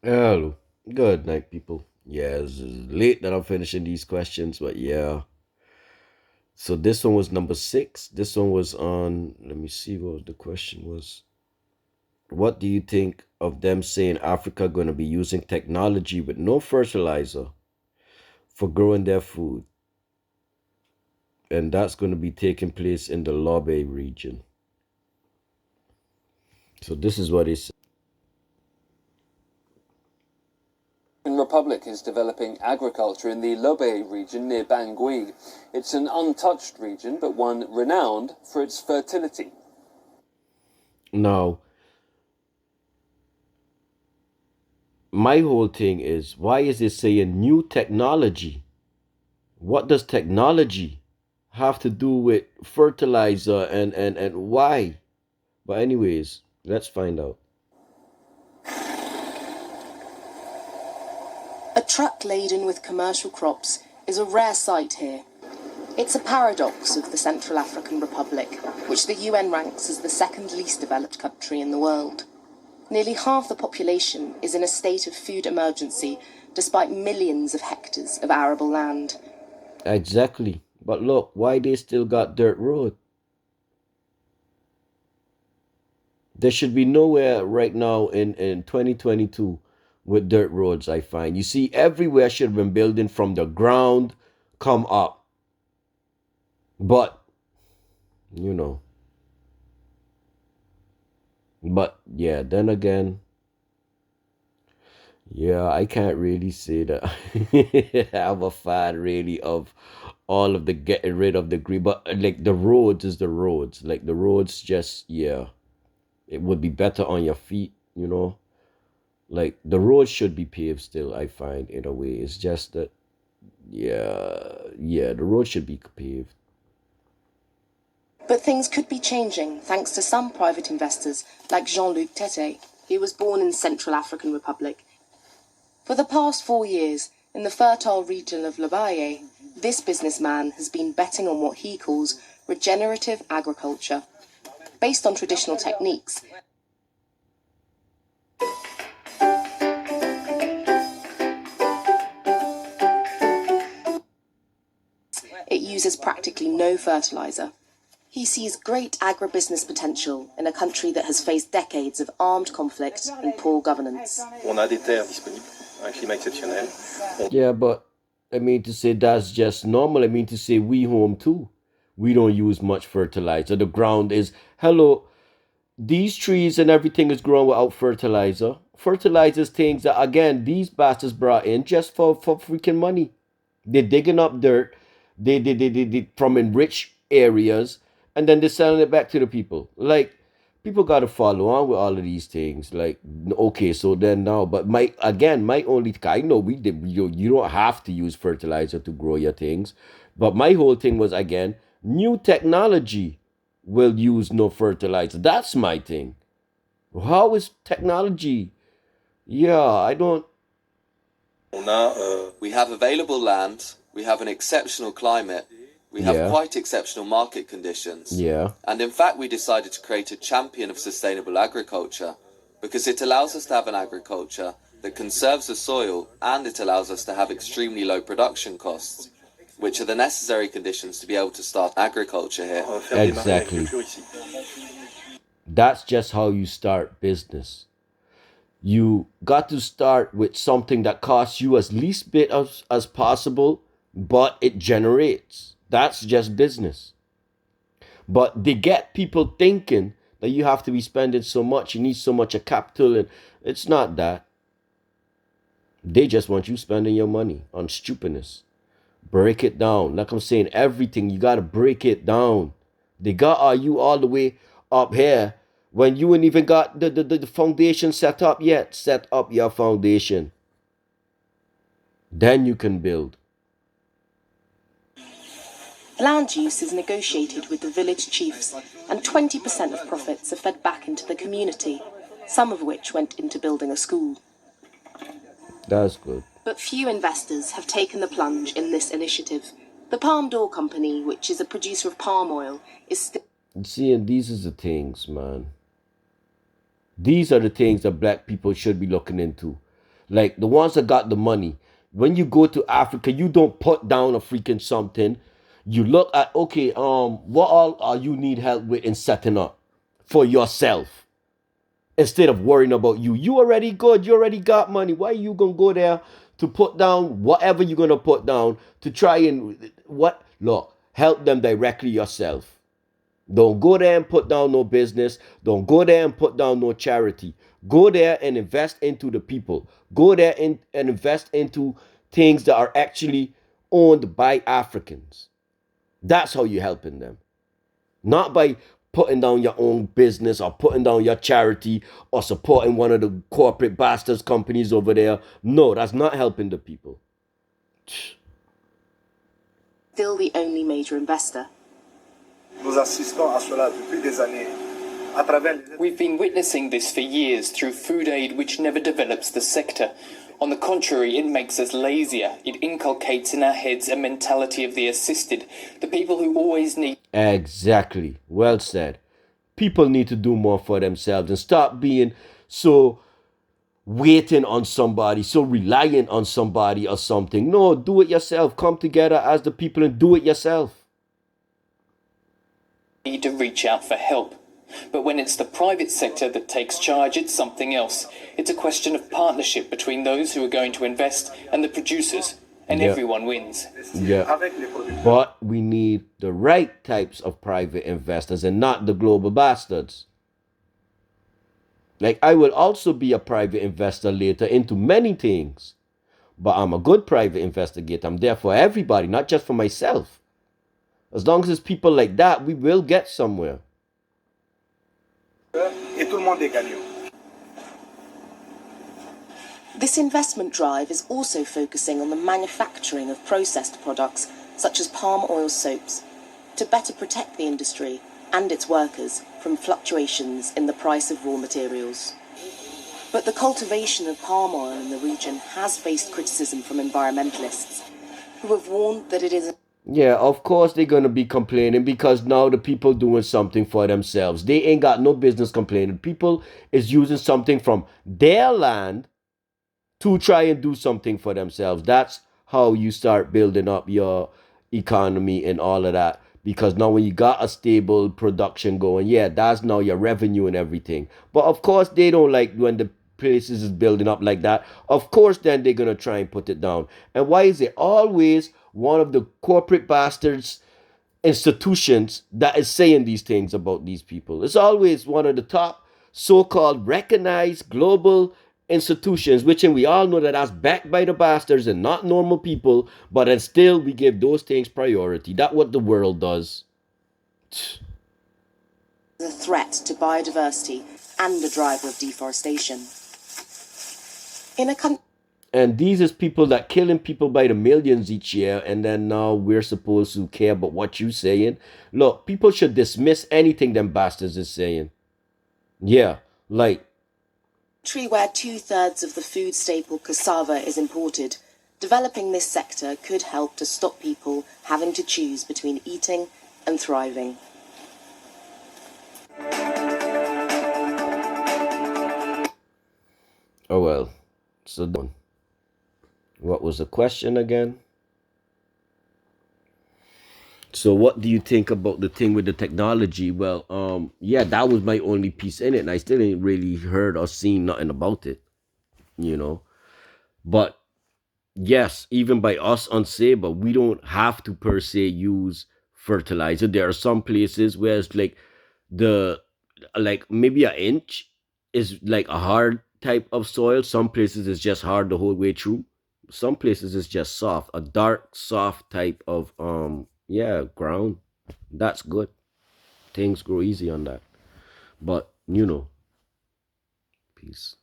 Hello. Good night, people. Yeah, it's late that I'm finishing these questions, but yeah. So this one was number 6. This one was on, let me see what the question was. What do you think of them saying Africa going to be using technology with no fertilizer for growing their food? And that's going to be taking place in the Lobe region. So this is what he said. Republic is developing agriculture in the Lobe region near Bangui. It's an untouched region, but one renowned for its fertility. Now, my whole thing is, why is it saying new technology? What does technology have to do with fertilizer and why? But anyways, let's find out. A truck laden with commercial crops is a rare sight here. It's a paradox of the Central African Republic, which the UN ranks as the second least developed country in the world. Nearly half the population is in a state of food emergency, despite millions of hectares of arable land. Exactly. But look, why they still got dirt road? There should be nowhere right now in 2022 with dirt roads, I find. You see, everywhere should have been building from the ground, come up. But, you know, but yeah, then again, yeah, I can't really say that I'm a fan really of all of the getting rid of the green, but like the roads is the roads. Like the roads just, yeah, it would be better on your feet, you know. Like the roads should be paved still, I find in a way. It's just that, yeah, the road should be paved. But things could be changing thanks to some private investors like Jean-Luc Tete. He was born in Central African Republic. For the past 4 years, in the fertile region of Lobaye, this businessman has been betting on what he calls regenerative agriculture. Based on traditional techniques, it uses practically no fertilizer. He sees great agribusiness potential in a country that has faced decades of armed conflict and poor governance. On a des terres disponibles, un climat exceptionnel. Yeah, but I mean to say that's just normal. I mean to say we home too. We don't use much fertilizer. The ground is hello. These trees and everything is grown without fertilizer. Fertilizers things that again these bastards brought in just for freaking money. They're digging up dirt. They from enriched areas, and then they're selling it back to the people. Like people got to follow on with all of these things. Like okay, so then now, but my only I know we did you don't have to use fertilizer to grow your things, but my whole thing was again new technology will use no fertilizer. That's my thing. How is technology? Yeah, I don't. We have available land, we have an exceptional climate, we have Yeah, quite exceptional market conditions, yeah, and in fact we decided to create a champion of sustainable agriculture because it allows us to have an agriculture that conserves the soil and it allows us to have extremely low production costs, which are the necessary conditions to be able to start agriculture here. exactly. That's just how you start business. You got to start with something that costs you as least bit as possible, but it generates. That's just business. But they get people thinking that you have to be spending so much, you need so much of capital, and it's not that. They just want you spending your money on stupidness. Break it down. Like I'm saying, everything you gotta break it down. They got you all the way up here when you ain't even got the foundation set up yet. Set up your foundation. Then you can build. Land use is negotiated with the village chiefs, and 20% of profits are fed back into the community, some of which went into building a school. That's good. But few investors have taken the plunge in this initiative. The Palm Door Company, which is a producer of palm oil, is still. See, and these are the things, man. These are the things that black people should be looking into. Like the ones that got the money. When you go to Africa, you don't put down a freaking something. You look at, okay, what all are you need help with in setting up for yourself? Instead of worrying about you. You already good. You already got money. Why are you gonna go there to put down whatever you're gonna put down to try and what? Look, help them directly yourself. Don't go there and put down no business. Don't go there and put down no charity. Go there and invest into the people. Go there and invest into things that are actually owned by Africans. That's how you're helping them. Not by putting down your own business or putting down your charity or supporting one of the corporate bastards companies over there. No, that's not helping the people. Still the only major investor. We've been witnessing this for years through food aid, which never develops the sector. On the contrary, it makes us lazier. It inculcates in our heads a mentality of the assisted, the people who always need. Exactly. Well said. People need to do more for themselves and stop being so waiting on somebody, so reliant on somebody or something. No, do it yourself. Come together as the people and do it yourself. Need to reach out for help. But when it's the private sector that takes charge, it's something else. It's a question of partnership between those who are going to invest and the producers, and everyone wins. Yeah. But we need the right types of private investors and not the global bastards. Like, I will also be a private investor later into many things. But I'm a good private investigator. I'm there for everybody, not just for myself. As long as it's people like that, we will get somewhere. This investment drive is also focusing on the manufacturing of processed products, such as palm oil soaps, to better protect the industry and its workers from fluctuations in the price of raw materials. But the cultivation of palm oil in the region has faced criticism from environmentalists, who have warned that it is... Yeah, of course they're going to be complaining because now the people doing something for themselves. They ain't got no business complaining. People is using something from their land to try and do something for themselves. That's how you start building up your economy and all of that. Because now when you got a stable production going, yeah, that's now your revenue and everything. But of course they don't like when the places is building up like that. Of course then they're going to try and put it down. And why is it always one of the corporate bastards institutions that is saying these things about these people? It's always one of the top so-called recognized global institutions, which and we all know that that's backed by the bastards and not normal people, but then still we give those things priority. That's what the world does. a threat to biodiversity and a driver of deforestation. In a country... And these is people that killing people by the millions each year, and then now we're supposed to care about what you saying. Look, people should dismiss anything them bastards is saying. Yeah, like country where 2/3 of the food staple cassava is imported, developing this sector could help to stop people having to choose between eating and thriving. oh well. So what was the question again? So what do you think about the thing with the technology? Well, yeah, that was my only piece in it, and I still ain't really heard or seen nothing about it, you know. But yes, even by us on Sabre, we don't have to per se use fertilizer. There are some places where it's like like maybe an inch is like a hard type of soil. Some places it's just hard the whole way through. Some places it's just soft, a dark, soft type of yeah, ground. That's good. Things grow easy on that. But peace.